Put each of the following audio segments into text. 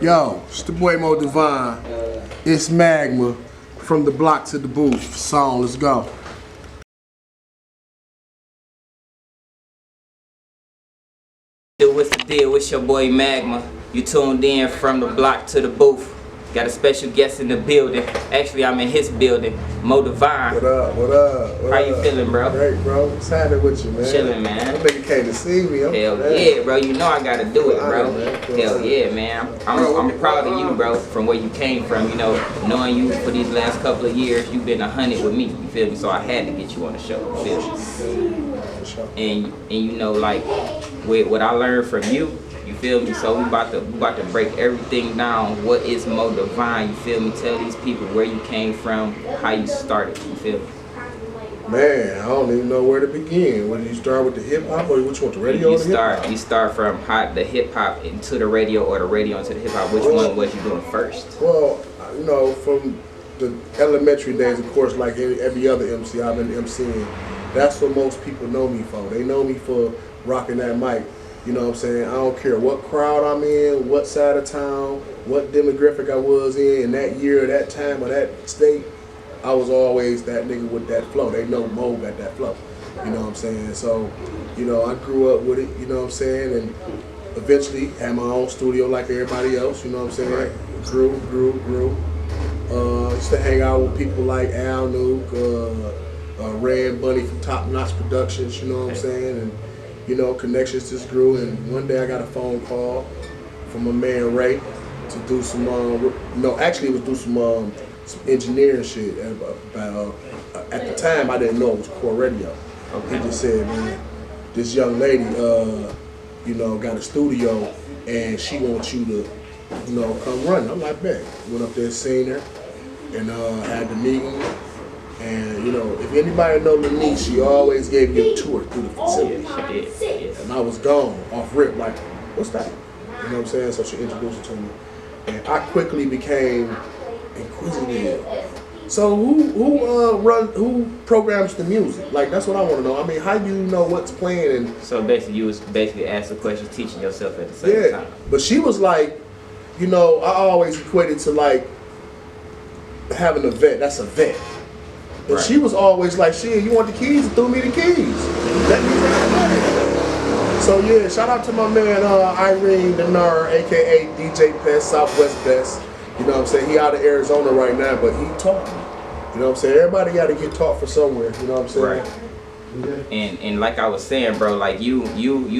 Yo, it's the boy Moe DaVon. It's Magma from the block to the booth. Song, let's go. What's the deal? It's your boy Magma. You tuned in from the block to the booth. Got a special guest in the building. Actually, I'm in his building. Moe DaVon. What up? What up? What How up? you feeling, bro? Great, bro. What's happening with you, man? Chilling, man. That nigga came to see me. Hell yeah, bro. You know I gotta do it, bro. Hell yeah, man. I'm proud of you, bro, from where you came from. You know, knowing you for these last couple of years, you've been 100 with me. You feel me? So I had to get you on the show. You feel me? And you know, like with what I learned from you. You feel me? So we about to break everything down. What is Moe DaVon? You feel me? Tell these people where you came from, how you started. You feel me? Man, I don't even know where to begin. Whether you start with the hip hop or which one, the radio or the hip hop? You start from the hip hop into the radio or the radio into the hip hop. Which one was you doing first? Well, you know, from the elementary days, of course, like every other MC, I've been MCing. That's what most people know me for. They know me for rocking that mic. You know what I'm saying? I don't care what crowd I'm in, what side of town, what demographic I was in that year, that time, or that state. I was always that nigga with that flow. They know Moe got that flow. You know what I'm saying? So, you know, I grew up with it, you know what I'm saying? And eventually had my own studio like everybody else, you know what I'm saying? Right. Grew. Used to hang out with people like Al Nuke, Red Bunny from Top Notch Productions, you know what I'm saying? And you know, connections just grew, and one day I got a phone call from my man Ray to do some, actually it was do some engineering shit. At the time, I didn't know it was core radio. Okay. He just said, man, this young lady, you know, got a studio, and she wants you to, you know, come run. I'm like, bet. Went up there, seen her, and had the meeting. And you know, if anybody know Lanice, she always gave me a tour through the facility. Yeah, she did. And I was gone, off rip, like, what's that? You know what I'm saying? So she introduced it to me. And I quickly became inquisitive. So who programs the music? Like, that's what I want to know. I mean, how do you know what's playing? And so basically, you was asking questions, teaching yourself at the same time. But she was like, you know, I always equated to like having a vet. That's a vet. But she was always like, shit, you want the keys? Threw me the keys. Let me ride money. So yeah, shout out to my man Irene Denar, aka DJ Pest, Southwest Best. You know what I'm saying? He out of Arizona right now, but he taught me. You know what I'm saying? Everybody got to get taught for somewhere. You know what I'm saying? Right. And like I was saying, bro, like you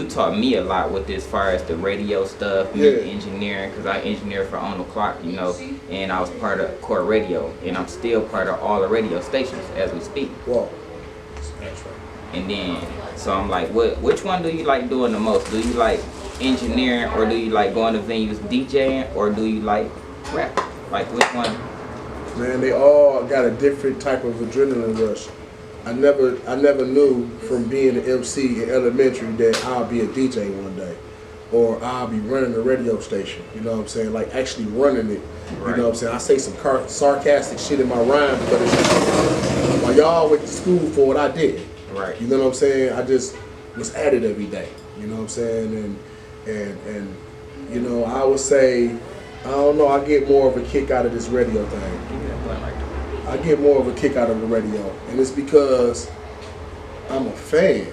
taught me a lot with this, as far as the radio stuff, engineering, because I engineered for On the Clock, you know, and I was part of core radio, and I'm still part of all the radio stations as we speak. Whoa. That's right. And then, so I'm like, which one do you like doing the most? Do you like engineering, or do you like going to venues DJing, or do you like rap? Like, which one? Man, they all got a different type of adrenaline rush. I never knew from being an MC in elementary that I'll be a DJ one day, or I'll be running a radio station. You know what I'm saying? Like actually running it. Right. You know what I'm saying? I say some sarcastic shit in my rhyme, but it's while y'all went to school for what I did. Right. You know what I'm saying? I just was at it every day. You know what I'm saying? And you know, I would say, I don't know, I get more of a kick out of this radio thing. I get more of a kick out of the radio, and it's because I'm a fan.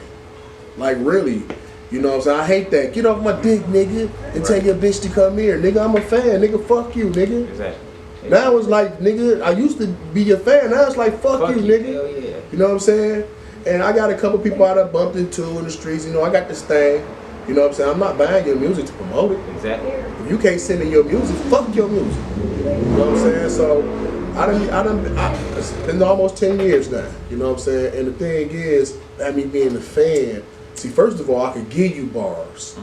Like really, you know what I'm saying? I hate that. Get off my dick, nigga, and tell your bitch to come here. Nigga, I'm a fan. Nigga, fuck you, nigga. Exactly. Now it's like, nigga, I used to be your fan. Now it's like, fuck you, nigga. Hell yeah. You know what I'm saying? And I got a couple people I done bumped into in the streets. You know, I got this thing. You know what I'm saying? I'm not buying your music to promote it. Exactly. If you can't send in your music, fuck your music. You know what I'm saying? So it's been almost 10 years now. You know what I'm saying? And the thing is, at me being a fan, see, first of all, I can give you bars.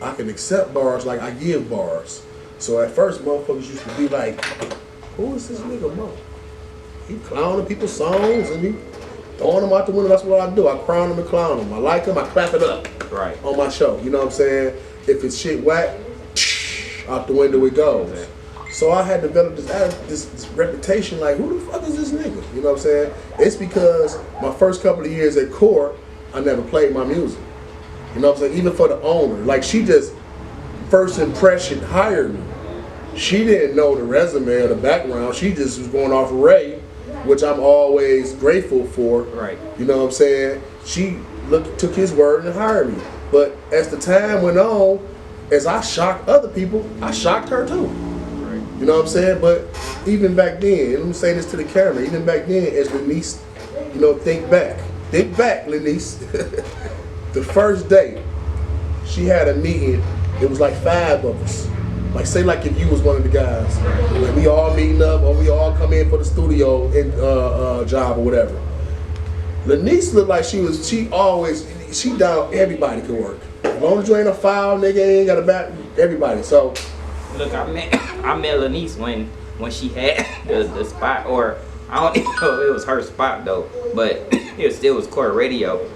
I can accept bars like I give bars. So at first, motherfuckers used to be like, who is this nigga Moe? He clowning people's songs and he throwing them out the window. That's what I do. I crown them and clown them. I like them, I clap it up on my show. You know what I'm saying? If it's shit whack, out the window it goes. So I had developed this reputation like, who the fuck is this nigga? You know what I'm saying? It's because my first couple of years at Core, I never played my music. You know what I'm saying? Even for the owner. Like she just, first impression hired me. She didn't know the resume or the background. She just was going off Ray, which I'm always grateful for. Right. You know what I'm saying? She took his word and hired me. But as the time went on, as I shocked other people, I shocked her too. Right. You know what I'm saying? But even back then, let me say this to the camera, even back then, as Lenice, you know, think back, Lenice. The first day, she had a meeting, it was like 5 of us. Like say like if you was one of the guys, like we all meeting up or we all come in for the studio job or whatever. Lenice looked like she down everybody could work. As long as you ain't a foul nigga, ain't got a back, everybody. So look, I met Lenice when she had the spot, or I don't even know if it was her spot though, but it still was Core Radio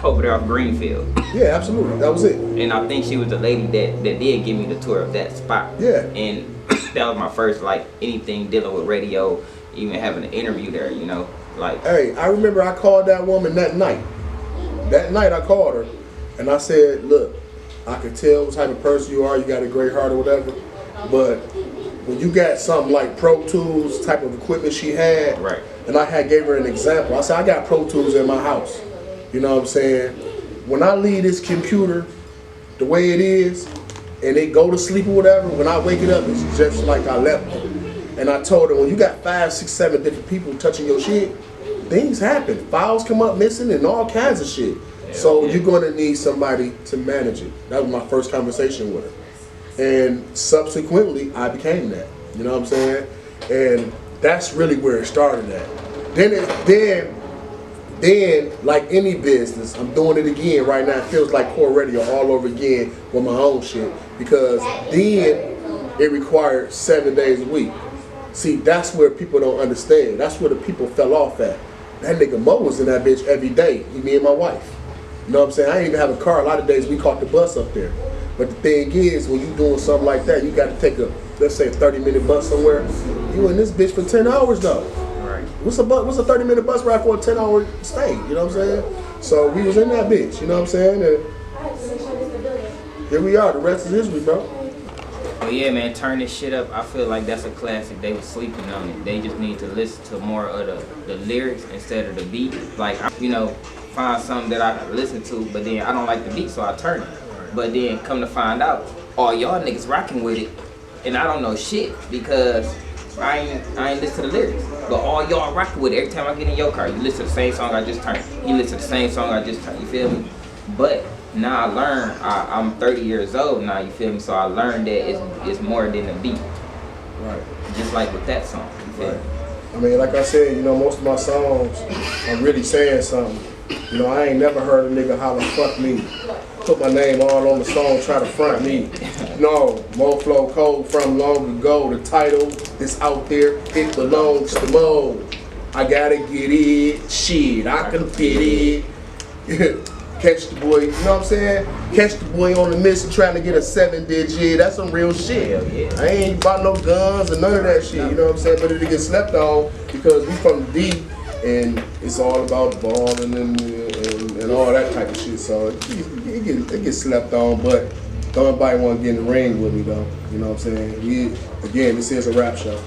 over there off Greenfield. Yeah, absolutely. That was it. And I think she was the lady that did give me the tour of that spot. Yeah. And that was my first like anything dealing with radio, even having an interview there, you know. Like, hey, I remember I called that woman that night. That night I called her and I said, look, I could tell what type of person you are, you got a great heart or whatever, but when you got something like Pro Tools type of equipment she had, right. And I gave her an example. I said, I got Pro Tools in my house. You know what I'm saying? When I leave this computer the way it is, and they go to sleep or whatever, when I wake it up, it's just like I left it. And I told her, when you got 5, 6, 7 different people touching your shit, things happen. Files come up missing and all kinds of shit. So you're gonna need somebody to manage it. That was my first conversation with her. And subsequently, I became that. You know what I'm saying? And that's really where it started at. Then, like any business, I'm doing it again right now. It feels like Core Radio all over again with my own shit. Because then it required 7 days a week. See, that's where people don't understand. That's where the people fell off at. That nigga Mo was in that bitch every day, me and my wife. You know what I'm saying? I didn't even have a car. A lot of days we caught the bus up there. But the thing is, when you doing something like that, you got to take a, let's say, a 30-minute bus somewhere. You in this bitch for 10 hours though. Right. What's a 30-minute bus ride for a 10-hour stay? You know what I'm saying? So we was in that bitch. You know what I'm saying? And here we are. The rest is history, bro. Well, yeah, man, turn this shit up. I feel like that's a classic. They was sleeping on it. They just need to listen to more of the lyrics instead of the beat. Like, you know, find something that I listen to, but then I don't like the beat, so I turn it. But then come to find out, all y'all niggas rocking with it, and I don't know shit because I ain't listen to the lyrics. But all y'all rocking with it. Every time I get in your car, you listen to the same song I just turned. You listen to the same song I just turned. You feel me? But now I learned, I'm 30 years old now, you feel me? So I learned that it's more than a beat. Right. Just like with that song, you feel me? I mean, like I said, you know, most of my songs are really saying something. You know, I ain't never heard a nigga holler, fuck me. Put my name all on the song, try to front me. No, Mo Flow Code from long ago. The title is out there, it belongs to Mo. I gotta get it, shit, I can fit it. Catch the boy, you know what I'm saying? Catch the boy on the mission trying to get a 7-digit. That's some real shit. Hell yeah. I ain't bought no guns or none of that shit, you know what I'm saying? But it gets slept on because we from the D and it's all about balling and all that type of shit. So it gets slept on, but don't nobody want to get in the ring with me though. You know what I'm saying? Again, this is a rap show.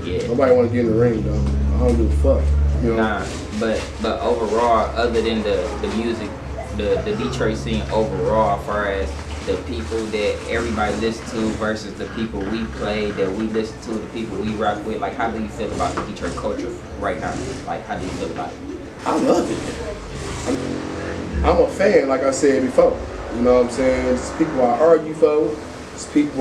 Yeah. Nobody want to get in the ring though. I don't give a fuck. You know? Nah, but overall, other than the music, the Detroit scene overall, as far as the people that everybody listens to versus the people we play, that we listen to, the people we rock with, like how do you feel about the Detroit culture right now? Like how do you feel about it? I love it. I'm a fan, like I said before. You know what I'm saying? It's people I argue for. It's people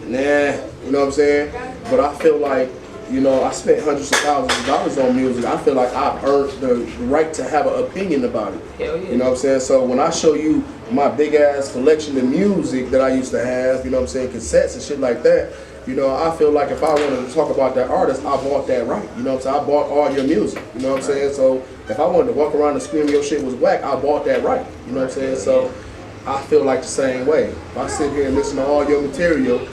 you know what I'm saying? But I feel like, you know, I spent hundreds of thousands of dollars on music. I feel like I earned the right to have an opinion about it. Hell yeah. You know what I'm saying? So when I show you my big ass collection of music that I used to have, you know what I'm saying, cassettes and shit like that, you know, I feel like if I wanted to talk about that artist, I bought that right. You know what I'm saying? I bought all your music. You know what I'm saying? So if I wanted to walk around and scream your shit was whack, I bought that right. You know what I'm saying? So I feel like the same way. If I sit here and listen to all your material,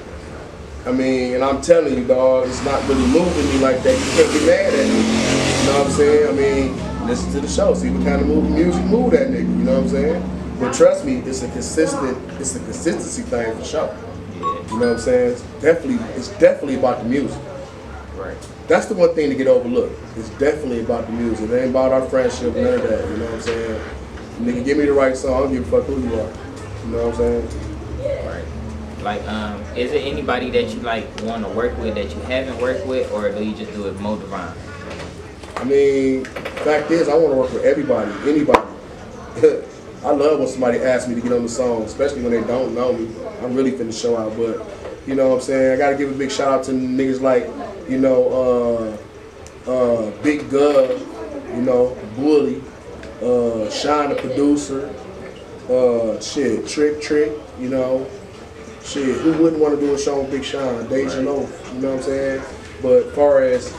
I mean, and I'm telling you, dog, it's not really moving me like that. You can't get mad at me. You know what I'm saying? I mean, listen to the show, see what kind of music move that nigga. You know what I'm saying? But trust me, it's a consistency thing for sure. You know what I'm saying? It's definitely about the music. Right. That's the one thing to get overlooked. It's definitely about the music. It ain't about our friendship, none of that. You know what I'm saying? Nigga, give me the right song. I don't give a fuck who you are. You know what I'm saying? Right. Like, is there anybody that you like want to work with that you haven't worked with, or do you just do it Moe DaVon? I mean, fact is, I want to work with everybody, anybody. I love when somebody asks me to get on the song, especially when they don't know me. I'm really finna show out, but you know what I'm saying? I gotta give a big shout out to niggas like, you know, Big Gov, you know, Bully, Shine the producer, shit, Trick, you know, shit, who wouldn't want to do a show with Big Sean, Deja Loaf, you know what I'm saying? But as far as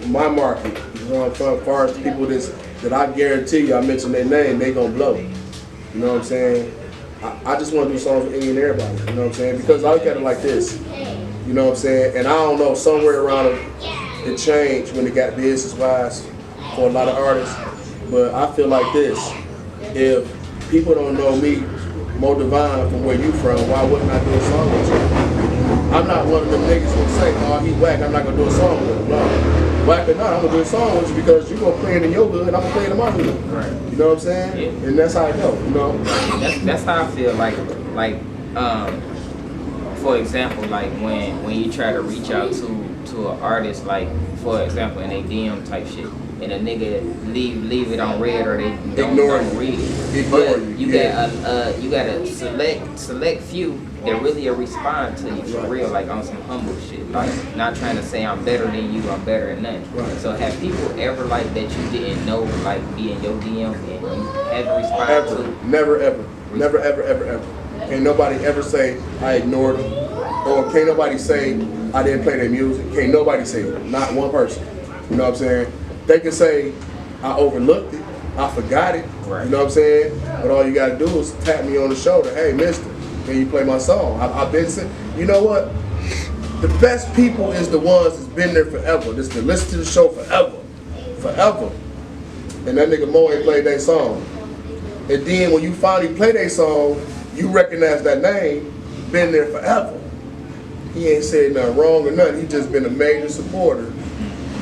my market, you know what I'm saying, as far as the people that I guarantee you, I mention their name, they gonna blow. You know what I'm saying? I just want to do songs with any and everybody, you know what I'm saying? Because I look at it like this, you know what I'm saying? And I don't know, somewhere around it changed when it got business-wise for a lot of artists. But I feel like this, if people don't know me, Moe DaVon, from where you from, why wouldn't I do a song with you? I'm not one of them niggas who say, oh, he whack, I'm not gonna do a song with him. No. Whack or not, I'm gonna do a song with you because you gonna play it in your hood and I'm gonna play it in my hood. Right. You know what I'm saying? Yeah. And that's how I go, you know? That's how I feel. Like, for example, like when you try to reach out to an artist, like for example, in a DM type shit, and a nigga leave it on red or they don't read it. But you got a select few that really respond to you for real, like on some humble shit, like not trying to say I'm better than you, I'm better than nothing. Right. So have people ever like that you didn't know like be in your DM and you haven't responded to? Never ever. Can't nobody ever say I ignored them, or can't nobody say I didn't play their music. Can't nobody say that. Not one person. You know what I'm saying? They can say I overlooked it, I forgot it. Right. You know what I'm saying? But all you gotta do is tap me on the shoulder. Hey, mister, can you play my song? I've been saying, you know what? The best people is the ones that's been there forever. That's to listen to the show forever. And that nigga Moe ain't played their song. And then when you finally play their song, you recognize that name, been there forever. He ain't said nothing wrong or nothing. He just been a major supporter.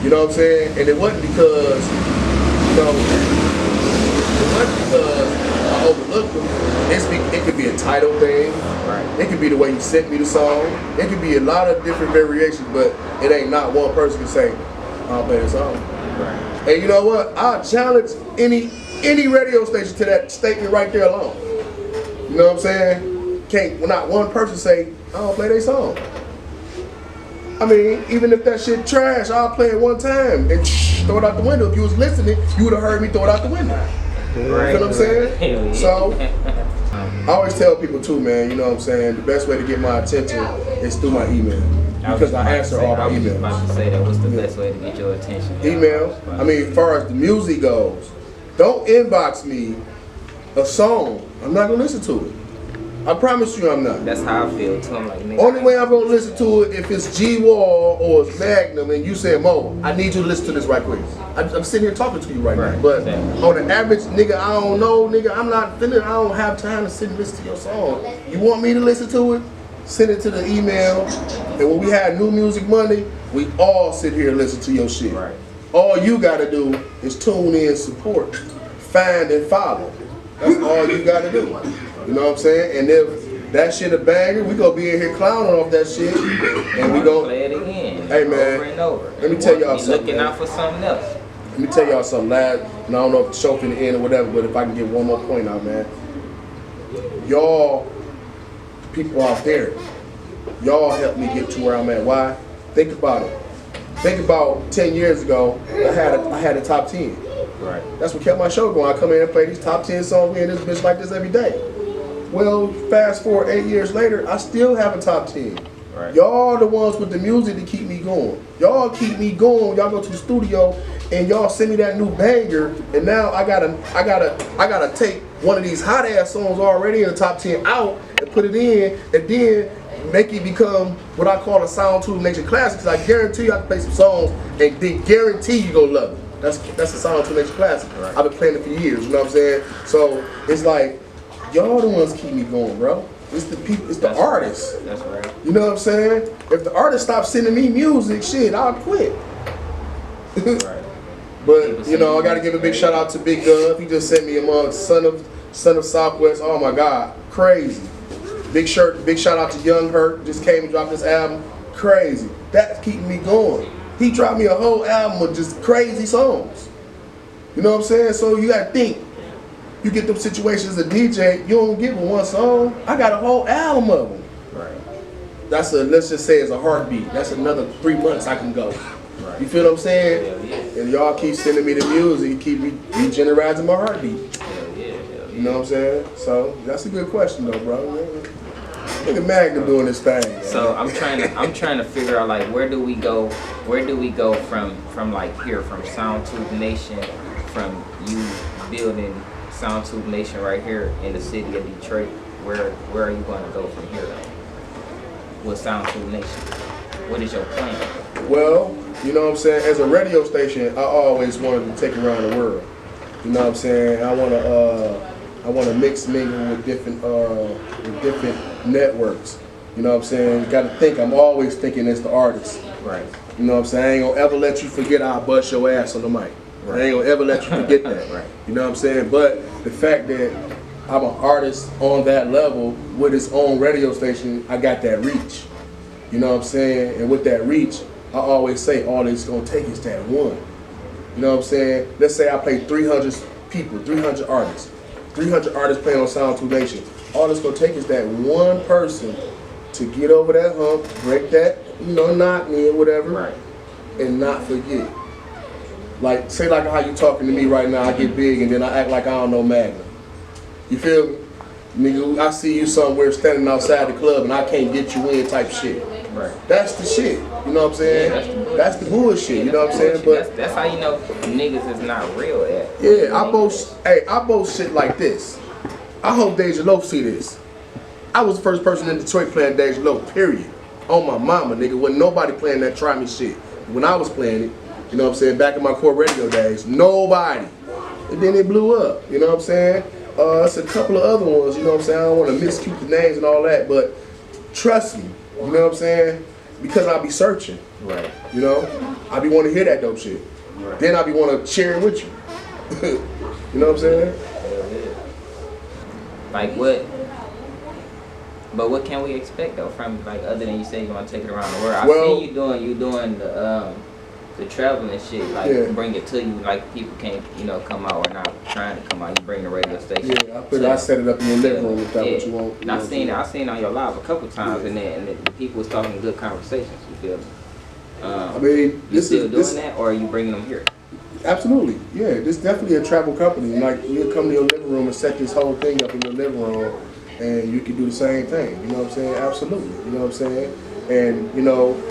You know what I'm saying? And it wasn't because, you know, I overlooked him. It could be a title thing. Right. It could be the way you sent me the song. It could be a lot of different variations, but it ain't not one person can say, I'll play the song. Right. And you know what? I'll challenge any radio station to that statement right there alone. You know what I'm saying? Can't not one person say, I don't play their song. I mean, even if that shit trash, I'll play it one time and throw it out the window. If you was listening, you would have heard me throw it out the window. Right, you know what I'm saying? So, I always tell people too, man, you know what I'm saying? The best way to get my attention is through my email. Because I answer all my emails. I was about to say that. What's the best way to get your attention? Email. I mean, as far as the music goes, don't inbox me a song. I'm not going to listen to it. I promise you I'm not. That's how I feel too. I'm like, nigga, only way I'm gonna listen to it if it's G-Wall or it's Magnum and you say, Mo, I need you to listen to this right quick. I'm sitting here talking to you right now. But on the average, nigga, I don't know, nigga, I'm not feeling, I don't have time to sit and listen to your song. You want me to listen to it? Send it to the email. And when we had New Music Monday, we all sit here and listen to your shit. Right. All you gotta do is tune in, support, find and follow. That's all you gotta do. You know what I'm saying? And if that shit a banger, we gonna be in here clowning off that shit, and we gonna play it again. Hey man, over and over. Let me tell y'all something. Looking out for something else. Let me tell y'all something, lad. And I don't know if the show finna end or whatever, but if I can get one more point out, man. Y'all, people out there, y'all helped me get to where I'm at. Why? Think about it. Think about 10 years ago, I had a top 10. Right. That's what kept my show going. I come in and play these top 10 songs. We in this bitch like this every day. Well, fast forward 8 years later, I still have a top 10. Right. Y'all the ones with the music to keep me going. Y'all keep me going. Y'all go to the studio and y'all send me that new banger, and now I gotta take one of these hot ass songs already in the top 10 out and put it in, and then make it become what I call a Sound Tube Nation classic. Cause I guarantee you I can play some songs and then guarantee you gonna love it. That's a Sound Tube Nation classic. Right. I've been playing it for years. You know what I'm saying? So it's like y'all the ones keep me going, bro. It's the people. It's the artists. That's right. You know what I'm saying? If the artist stops sending me music, shit, I'll quit. Right. But you know, I gotta give a big shout out to Big Gov. He just sent me a son of Southwest. Oh my God, crazy. Big shout out to Young Hurt. Just came and dropped this album. Crazy. That's keeping me going. He dropped me a whole album of just crazy songs. You know what I'm saying? So you gotta think. You get them situations as a DJ, you don't give them one song. I got a whole album of them. Right. That's let's just say it's a heartbeat. That's another 3 months I can go. Right. You feel what I'm saying? Hell yeah. And y'all keep sending me the music, you keep regenerating my heartbeat. Hell yeah. Hell yeah. You know what I'm saying? So that's a good question though, bro. Look at Magnum doing this thing. Man. So I'm trying to figure out like where do we go from like here, from Sound Tube Nation, from you building Sound Tube Nation right here in the city of Detroit. Where are you going to go from here though? With Sound Tube Nation, what is your plan? Well, you know what I'm saying. As a radio station, I always wanted to take around the world. You know what I'm saying. I want to mix mingle with different networks. You know what I'm saying. You got to think. I'm always thinking as the artist. Right. You know what I'm saying. I ain't gonna ever let you forget I'll bust your ass on the mic. Right. I ain't gonna ever let you forget that. Right. You know what I'm saying? But the fact that I'm an artist on that level with its own radio station, I got that reach. You know what I'm saying? And with that reach, I always say all it's gonna take is that one. You know what I'm saying? Let's say I play 300 people, 300 artists. 300 artists playing on Sound Tube Nation. All it's gonna take is that one person to get over that hump, break that, knock me or whatever, Right. and not forget. Like, say like how you talking to me right now, I get big and then I act like I don't know Magnum. You feel me? Nigga, I see you somewhere standing outside the club and I can't get you in type shit. Right. That's the shit. You know what I'm saying? Yeah, that's the bullshit. You know what I'm saying? But that's how you know niggas is not real at. yeah, I boast shit like this. I hope Deja Loaf see this. I was the first person in Detroit playing Deja Loaf, period. On my mama, nigga. Wasn't nobody playing that Try Me shit. When I was playing it, you know what I'm saying, back in my core radio days, nobody. And then it blew up, you know what I'm saying? It's a couple of other ones, you know what I'm saying? I don't want to miscue the names and all that, but trust me, you know what I'm saying? Because I'll be searching. Right. You know? I be wanting to hear that dope shit. Right. Then I be want to share it with you. You know what I'm saying? Like what? But what can we expect though from like other than you say you want to take it around the world? I see you doing the traveling shit, like bring it to you, like people can't come out or not trying to come out. You bring the radio station. Yeah, I set it up in your living room if that's what you want. And I seen on your live a couple times and the people was talking good conversations. You feel me? I mean, you still doing that, or are you bringing them here? Absolutely, yeah. This is definitely a travel company. Like you'll come to your living room and set this whole thing up in your living room, and you can do the same thing. You know what I'm saying? Absolutely. You know what I'm saying? And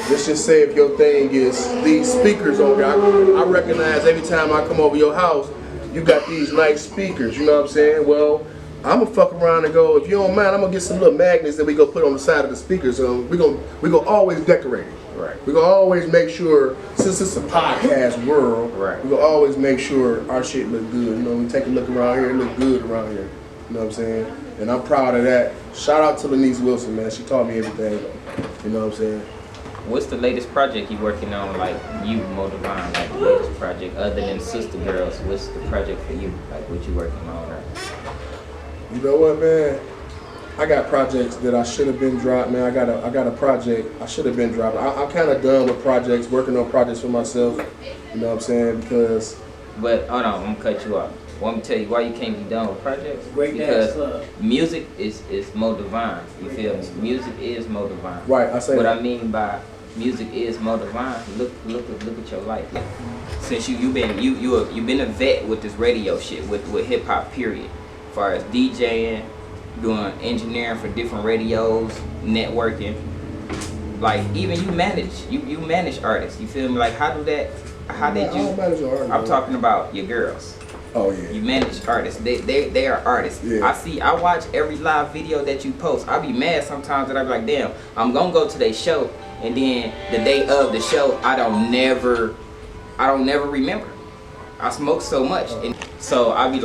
let's just say if your thing is these speakers on here, I recognize every time I come over your house, you got these nice speakers. You know what I'm saying? Well, I'm gonna fuck around and go. If you don't mind, I'm gonna get some little magnets that we go put on the side of the speakers. We gonna always decorate it. Right. We gonna always make sure, since it's a podcast world, right, we gonna always make sure our shit look good. We take a look around here, it look good around here. You know what I'm saying? And I'm proud of that. Shout out to Lenise Wilson, man. She taught me everything. You know what I'm saying? What's the latest project you working on, like you, Moe DaVon, like the latest project other than Sister Girls? What's the project for you? Like what you working on? Right? You know what, man? I got projects that I should have been dropped, man. I got a project I should have been dropped. I'm kind of done with projects, working on projects for myself. You know what I'm saying? Because. But hold on, I'm gonna cut you off. Want me to tell you why you can't be done with projects? Because music is Moe DaVon. You feel me? Music is Moe DaVon. Right, I say what that. I mean by music is Moe DaVon. Look at your life. Since you've been a vet with this radio shit, with hip hop period. As far as DJing, doing engineering for different radios, networking. Like even you manage artists. You feel me? Like how did you? I don't manage an artist, I'm talking about your girls. Oh yeah. You manage artists. They are artists. Yeah. I watch every live video that you post. I be mad sometimes that I be like, damn, I'm gonna go to their show, and then the day of the show, I don't never remember. I smoke so much, and so I be like.